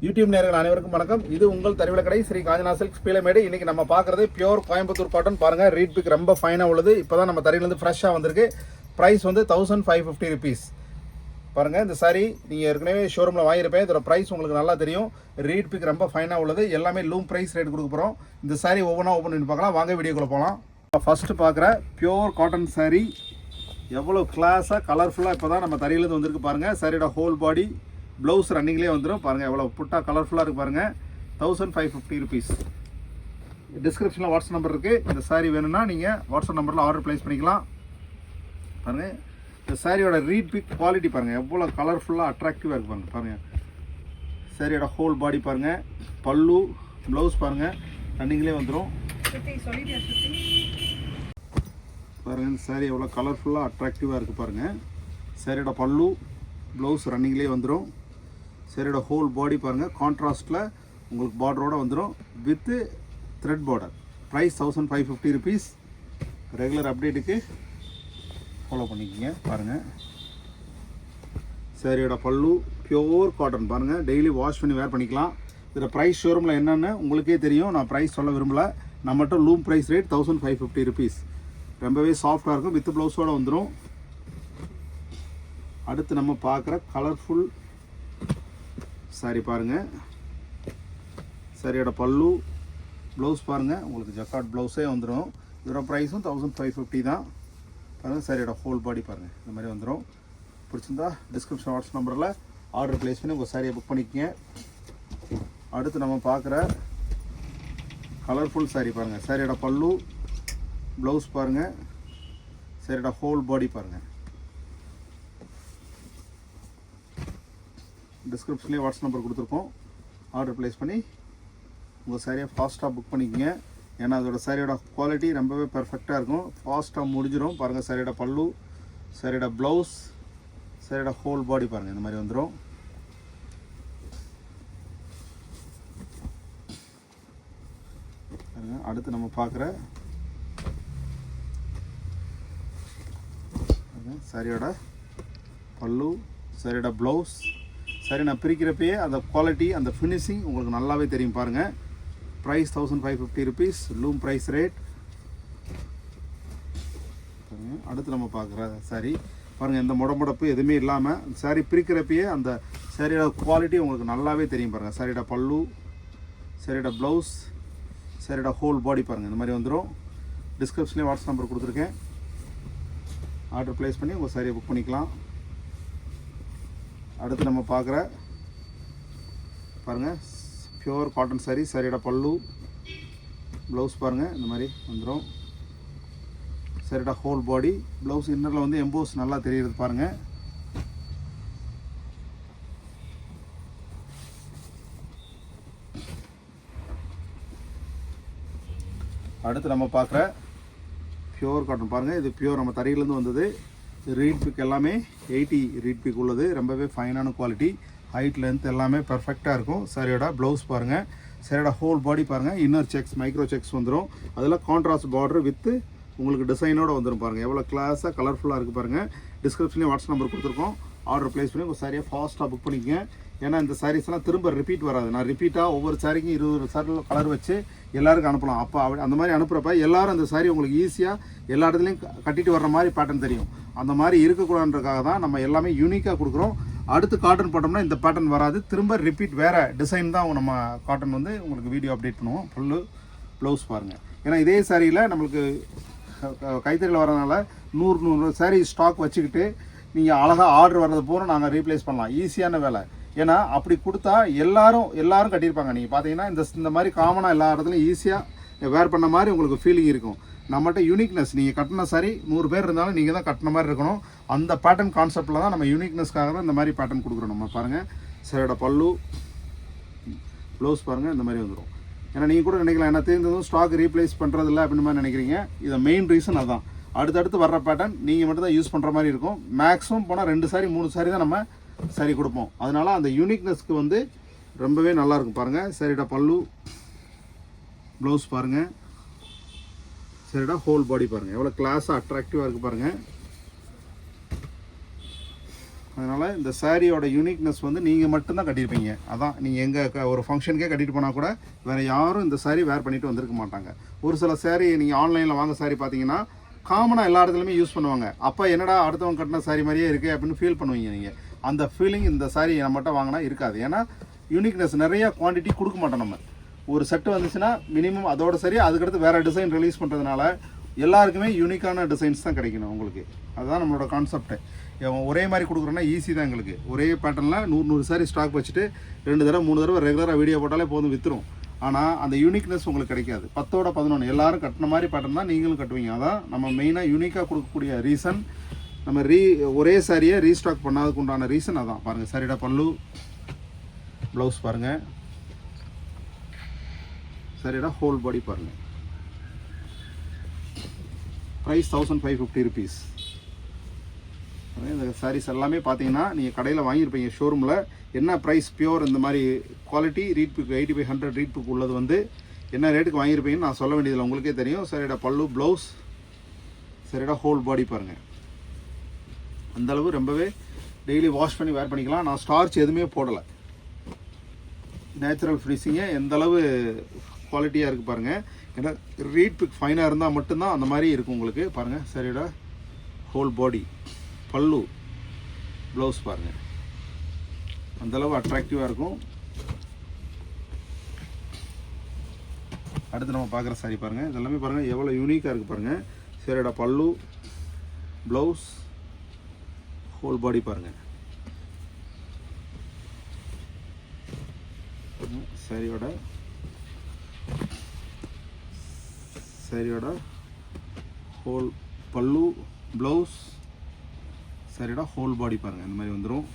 YouTube நேயர்கள் அனைவருக்கும் வணக்கம். இது உங்கள் தறிவில கடை ஸ்ரீ காஞ்சனா சில்க்ஸ் பீலமேடு. இன்னைக்கு நம்ம பார்க்குறது பியூர் கோயம்புத்தூர் காட்டன். பாருங்கள், ரீட் பிக் ரொம்ப ஃபைனாக உள்ளது. இப்போ தான் நம்ம தறியிலேருந்து ஃப்ரெஷ்ஷாக வந்திருக்கு. ப்ரைஸ் வந்து 1550 rupees. பாருங்கள், இந்த சாரி நீங்கள் ஏற்கனவே ஷோரூமில் வாங்கியிருப்பேன். இதோட ப்ரைஸ் உங்களுக்கு நல்லா தெரியும். ரீட் பிக் ரொம்ப ஃபைனாக உள்ளது. எல்லாமே லூம் ப்ரைஸ் ரேட் கொடுக்க போகிறோம். இந்த சாரி ஒவ்வொன்றா ஓப்பன் பண்ணி பார்க்கலாம். வாங்க வீடியோக்குள்ளே போகலாம். ஃபஸ்ட்டு பார்க்குற பியூர் காட்டன் சாரி எவ்வளோ கிளாஸாக கலர்ஃபுல்லாக இப்போ தான் நம்ம தறியிலேருந்து வந்திருக்கு. பாருங்கள், சாரியோட ஹோல் பாடி ப்ளவுஸ் ரன்னிங்லேயே வந்துடும். பாருங்கள் எவ்வளோ புட்டா கலர்ஃபுல்லாக இருக்குது. பாருங்கள், 1550 rupees. டிஸ்கிரிப்ஷனில் வாட்ஸ்அப் நம்பர் இருக்குது. இந்த சாரீ வேணும்னா நீங்கள் வாட்ஸ்அப் நம்பரில் ஆர்டர் ப்ளேஸ் பண்ணிக்கலாம். பாருங்கள், இந்த சாரியோட ரீட் பிக் குவாலிட்டி பாருங்கள் எவ்வளோ கலர்ஃபுல்லாக அட்ராக்டிவாக இருக்குது. பாருங்கள் பாருங்கள் சாரியோட ஹோல் பாடி பாருங்கள், பல்லு ப்ளவுஸ் பாருங்கள் ரன்னிங்லேயே வந்துடும். பாருங்கள், இந்த சாரீ எவ்வளோ கலர்ஃபுல்லாக அட்ராக்டிவாக இருக்குது. பாருங்கள், சாரியோட பல்லு ப்ளவுஸ் ரன்னிங்லேயே வந்துடும். சரியோட ஹோல் பாடி பாருங்கள் கான்ட்ராஸ்ட்டில் உங்களுக்கு பார்டரோடு வந்துடும் with thread border. Price 1550 rupees. Regular அப்டேட்டுக்கு ஃபாலோ பண்ணிக்கோங்க. பாருங்கள், சாரியோட பல்லு பியூர் காட்டன். பாருங்கள், டெய்லி வாஷ் பண்ணி வேர் பண்ணிக்கலாம். இதில் ப்ரைஸ் ஷோரூமில் என்னென்னு உங்களுக்கே தெரியும். நான் ப்ரைஸ் சொல்ல விரும்பலை. நான் மட்டும் லூம் ப்ரைஸ் ரேட் 1550 rupees. ரொம்பவே சாஃப்டாக இருக்கும். வித் ப்ளவுஸோடு வந்துடும். அடுத்து நம்ம பார்க்குற கலர்ஃபுல் சாரி பாருங்கள், சாரியோட பல்லு ப்ளவுஸ் பாருங்கள் உங்களுக்கு ஜக்கார்ட் ப்ளவுஸே வந்துடும். இதோட ப்ரைஸும் 1550 தான். பாருங்கள், சாரியோட ஹோல் பாடி பாருங்கள் இந்த மாதிரி வந்துடும். பிடிச்சிருந்தா டிஸ்கிரிப்ஷன் வாட்ஸ்அப் நம்பரில் ஆர்டர் ப்ளேஸ் பண்ணி உங்கள் சாரியை புக் பண்ணிக்கங்க. அடுத்து நம்ம பார்க்குற கலர்ஃபுல் சாரி பாருங்கள், சாரியோட பல்லு ப்ளவுஸ் பாருங்கள், சாரியோட ஹோல் பாடி பாருங்கள். டிஸ்கிரிப்ஷன்லேயே வாட்ஸ்அப் நம்பர் கொடுத்துருக்கோம். ஆர்டர் ப்ளேஸ் பண்ணி உங்கள் சாரியை ஃபாஸ்ட்டாக புக் பண்ணிக்கோங்க. ஏன்னா அதோட சாரியோட குவாலிட்டி ரொம்பவே பெர்ஃபெக்டாக இருக்கும். ஃபாஸ்ட்டாக முடிஞ்சிடும். பாருங்கள், சாரியோட பல்லு, சாரியோட ப்ளவுஸ், சாரியோட ஹோல் பாடி பாருங்கள் இந்த மாதிரி வந்துடும். அடுத்து நம்ம பார்க்குற சாரியோட பல்லு, சாரியோட ப்ளவுஸ். சரி, நான் பிரிக்கிறப்பயே அந்த குவாலிட்டி அந்த ஃபினிஷிங் உங்களுக்கு நல்லாவே தெரியும். பாருங்கள், price 1550 rupees. Loom price rate. அடுத்து நம்ம பார்க்குற சாரி பாருங்கள், இந்த முடமுடப்பு எதுவுமே இல்லாமல் சாரி பிரிக்கிறப்பயே அந்த சாரியோட குவாலிட்டி உங்களுக்கு நல்லாவே தெரியும். பாருங்கள், சாரியோட பல்லு, சாரியோட ப்ளவுஸ், சாரியோட ஹோல் பாடி பாருங்கள் இந்த மாதிரி வந்துடும். டிஸ்கிரிப்ஷன்லேயே வாட்ஸ்அப் நம்பர் கொடுத்துருக்கேன். ஆர்டர் ப்ளேஸ் பண்ணி உங்கள் சாரியை புக் பண்ணிக்கலாம். அடுத்து நம்ம பார்க்குற பாருங்கள் பியூர் காட்டன் சாரி, சாரியோட பல்லு ப்ளவுஸ் பாருங்கள் இந்த மாதிரி வந்துடும். சாரியோட ஹோல் பாடி ப்ளவுஸ் இன்னரில் வந்து எம்போஸ் நல்லா தெரியுது பாருங்கள். அடுத்து நம்ம பார்க்குற பியூர் காட்டன் பாருங்கள், இது பியூர் நம்ம தறியிலேருந்து வந்தது. ரீட் பிக் எல்லாமே 80 ரீட் பிக் உள்ளது. ரொம்பவே ஃபைனான குவாலிட்டி. ஹைட் லென்த் எல்லாமே பர்ஃபெக்டாக இருக்கும். சாரியோட ப்ளவுஸ் பாருங்கள், சாரியோட ஹோல் பாடி பாருங்கள், இன்னர் செக்ஸ் மைக்ரோ செக்ஸ் வந்துடும். அதில் கான்ட்ராஸ்ட் பார்டர் வித்து உங்களுக்கு டிசைனோடு வந்துடும். பாருங்கள் எவ்வளோ கிளாஸாக கலர்ஃபுல்லாக இருக்குது. பாருங்கள், டிஸ்கிரிப்ஷன்லேயே வாட்ஸ்அப் நம்பர் கொடுத்துருக்கோம். ஆர்டர் ப்ளேஸ் பண்ணி உங்கள் சாரியை ஃபாஸ்ட்டாக புக் பண்ணிக்கங்க. ஏன்னா இந்த சாரீஸ்லாம் திரும்ப ரிப்பீட் வராது. நான் ரிப்பீட்டாக ஒவ்வொரு சாரிக்கும் 20 சாரி கலர் வச்சு எல்லாருக்கும் அனுப்பலாம். அப்போ அந்த மாதிரி அனுப்புகிறப்ப எல்லோரும் அந்த சாரி உங்களுக்கு ஈஸியாக எல்லா இடத்துலையும் கட்டிட்டு வர்ற மாதிரி பேட்டர்ன் தெரியும். அந்த மாதிரி இருக்கக்கூடாதுன்றதுக்காக தான் நம்ம எல்லாமே யூனிக்காக கொடுக்குறோம். அடுத்து காட்டன் போட்டோம்னா இந்த பேட்டர்ன் வராது. திரும்ப ரிப்பீட் வேறு டிசைன் தான் நம்ம காட்டன் வந்து உங்களுக்கு வீடியோ அப்டேட் பண்ணுவோம். ஃபுல்லு ப்ளவுஸ் பாருங்கள். ஏன்னா இதே சாரியில் நம்மளுக்கு கைத்தறியில் வரதுனால 100 சாரீ ஸ்டாக் வச்சுக்கிட்டு நீங்கள் அழகாக ஆர்டர் வர்றது பூரா நாங்கள் ரீப்ளேஸ் பண்ணலாம். ஈஸியான வேலை. ஏன்னா அப்படி கொடுத்தா எல்லாரும் கட்டியிருப்பாங்க. நீங்கள் பார்த்தீங்கன்னா இந்த மாதிரி காமனாக எல்லா இடத்துலையும் ஈஸியாக வேர் பண்ண மாதிரி உங்களுக்கு ஃபீலிங் இருக்கும். நம்மகிட்ட யூனிக்னஸ், நீங்கள் கட்டின சாரி 100 பேர் இருந்தாலும் நீங்கள் தான் கட்டின மாதிரி இருக்கணும். அந்த பேட்டர்ன் கான்செப்டில் தான் நம்ம யூனிக்னஸ்க்காக தான் இந்த மாதிரி பேட்டர்ன் கொடுக்குறோம். நம்ம பாருங்கள், சாரியோட பல்லு ப்ளவுஸ் பாருங்கள் இந்த மாதிரி வந்துடும். ஏன்னா நீங்கள் கூட நினைக்கலாம் என்ன தெரிந்ததும் ஸ்டாக் ரீப்ளேஸ் பண்ணுறதில்ல அப்படின்னு மாதிரி நினைக்கிறீங்க. இதை மெயின் ரீசன் அதான். அடுத்தடுத்து வர்ற பேட்டர்ன் நீங்கள் மட்டும் தான் யூஸ் பண்ணுற மாதிரி இருக்கும். மேக்ஸிமம் போனால் 2 சாரி 3 சாரி தான் நம்ம சாரி கொடுப்போம். அதனால் அந்த யூனிக்னஸ்க்கு வந்து ரொம்பவே நல்லாயிருக்கும். பாருங்கள், சாரியோட பல்லு ப்ளவுஸ் பாருங்கள், சரிடா ஹோல் பாடி பாருங்கள் எவ்வளோ கிளாஸாக அட்ராக்டிவாக இருக்குது பாருங்கள். அதனால் இந்த சாரியோட யூனிக்னஸ் வந்து நீங்கள் மட்டும்தான் கட்டியிருப்பீங்க. அதான் நீங்கள் எங்கே ஒரு ஃபங்க்ஷனுக்கே கட்டிட்டு போனால் கூட வேறு யாரும் இந்த சாரீ வேர் பண்ணிட்டு வந்திருக்க மாட்டாங்க. ஒரு சில சாரீ நீங்கள் ஆன்லைனில் வாங்க சாரீ பார்த்தீங்கன்னா காமனாக எல்லா இடத்துலையுமே யூஸ் பண்ணுவாங்க. அப்போ என்னடா அடுத்தவங்க கட்டின சாரீ மாதிரியே இருக்குது அப்படின்னு ஃபீல் பண்ணுவீங்க நீங்கள். அந்த ஃபீலிங் இந்த சாரீ நம்மகிட்ட வாங்கினா இருக்காது. ஏன்னா யூனிக்னஸ் நிறைய குவான்டிட்டி கொடுக்க மாட்டோம். நம்ம ஒரு செட்டு வந்துச்சுன்னா மினிமம் அதோட சரி, அதுக்கடுத்து வேறு டிசைன் ரிலீஸ் பண்ணுறதுனால எல்லாருக்குமே யூனிக்கான டிசைன்ஸ் தான் கிடைக்கணும் உங்களுக்கு. அதுதான் நம்மளோட கான்செப்ட்டு. ஒரே மாதிரி கொடுக்குறோன்னா ஈஸி தான் எங்களுக்கு. ஒரே பேட்டர்னில் 100 சாரி ஸ்டாக் வச்சுட்டு 2 தடவை 3 தடவை ரெகுலராக வீடியோ போட்டாலே போதும், விற்றுரும். ஆனால் அந்த யூனிக்னஸ் உங்களுக்கு கிடைக்காது. 10ஓட 11 எல்லாரும் கட்டின மாதிரி பேட்டர்ன் தான் நீங்களும் கட்டுவீங்க. அதான் நம்ம மெயினாக யூனிக்காக கொடுக்கக்கூடிய ரீசன். நம்ம ஒரே சாரியை ரீஸ்டாக் பண்ணாததுக்கு உண்டான ரீசன் அதான். பாருங்கள், சாரியோட பல்லு, ப்ளவுஸ் பாருங்கள், சாரியோட ஹோல் பாடி பாருங்கள். Price 1550 rupees. இந்த சாரீஸ் எல்லாமே பார்த்தீங்கன்னா நீங்கள் கடையில் வாங்கியிருப்பீங்க ஷோரூமில். என்ன ப்ரைஸ் பியூர் இந்த மாதிரி quality read book 8500 read book உள்ளது வந்து என்ன ரேட்டுக்கு வாங்கியிருப்பீங்கன்னு நான் சொல்ல வேண்டியதில்லை, உங்களுக்கே தெரியும். சாரியோட பல்லு, ப்ளவுஸ், சாரியோட ஹோல் பாடி பாருங்கள். அந்தளவு ரொம்பவே டெய்லி வாஷ் பண்ணி வேர் பண்ணிக்கலாம். நான் ஸ்டார்ச் எதுவுமே போடலை. நேச்சுரல் ஃபினிஷிங்கே எந்தளவு குவாலிட்டியாக இருக்குது பாருங்கள். ஏன்னா ரீட் பிக் ஃபைனாக இருந்தால் மட்டும்தான் அந்த மாதிரி இருக்கும் உங்களுக்கு. பாருங்கள், சாரியோட ஹோல் பாடி, பல்லு, ப்ளவுஸ் பாருங்கள், அந்தளவு அட்ராக்டிவாக இருக்கும். அடுத்து நம்ம பார்க்குற சாரி பாருங்கள். இதெல்லாமே பாருங்கள் எவ்வளோ யூனிக்காக இருக்குது பாருங்கள். சாரியோட பல்லு, ப்ளவுஸ், ஹோல் பாடி பாருங்கள். சாரியோட ஹோல் பல்லு, ப்ளவுஸ், சாரியோட ஹோல் பாடி பாருங்கள். இந்த மாதிரி வந்துடும்.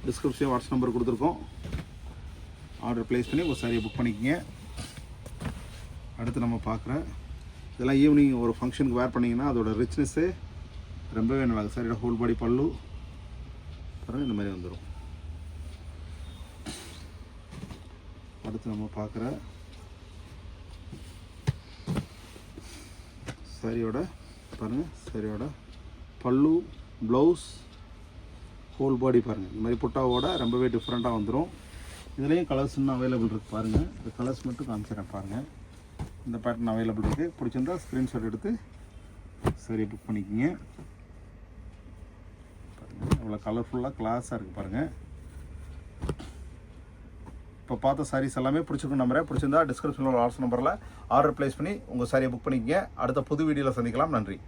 டிஸ்கிரிப்ஷன் வாட்ஸ்அப் நம்பர் கொடுத்துருக்கோம். ஆர்டர் ப்ளேஸ் பண்ணி ஒரு சாரியை புக் பண்ணிக்கோங்க. அடுத்து நம்ம பார்க்குற இதெல்லாம் ஈவினிங் ஒரு ஃபங்க்ஷனுக்கு வேர் பண்ணிங்கன்னா அதோட ரிச்னஸ்ஸு ரொம்பவே நல்லாது. சாரியோட ஹோல் பாடி பல்லு பாருங்கள், இந்த மாதிரி வந்துடும். அடுத்து நம்ம பார்க்குற சாரியோட பாருங்கள், சாரியோட பல்லு, ப்ளவுஸ், ஹோல் பாடி பாருங்கள். இந்த மாதிரி புட்டாவோட ரொம்பவே டிஃப்ரெண்ட்டாக வந்துடும். இதுலேயும் கலர்ஸ் இன்னும் அவைலபிள் இருக்குது பாருங்கள். இந்த கலர்ஸ் மட்டும் காமிச்சிடறேன் பாருங்கள். இந்த பேட்டர்ன் அவைலபிள் இருக்குது. பிடிச்சிருந்தா ஸ்க்ரீன்ஷாட் எடுத்து சரி புக் பண்ணிக்கோங்க. பாருங்கள் இவ்வளோ கலர்ஃபுல்லாக கிளாஸாக இருக்குது பாருங்கள். இப்போ பார்த்த சாரீஸ் எல்லாமே பிடிச்சிருக்கும் நம்பரை. பிடிச்சிருந்தா டிஸ்கிரிப்ஷனில் வாட்ஸ்அப் நம்பரில் ஆர்டர் ப்ளேஸ் பண்ணி உங்கள் சாரியை புக் பண்ணிக்கங்க. அடுத்த புது வீடியோவில் சந்திக்கலாம். நன்றி.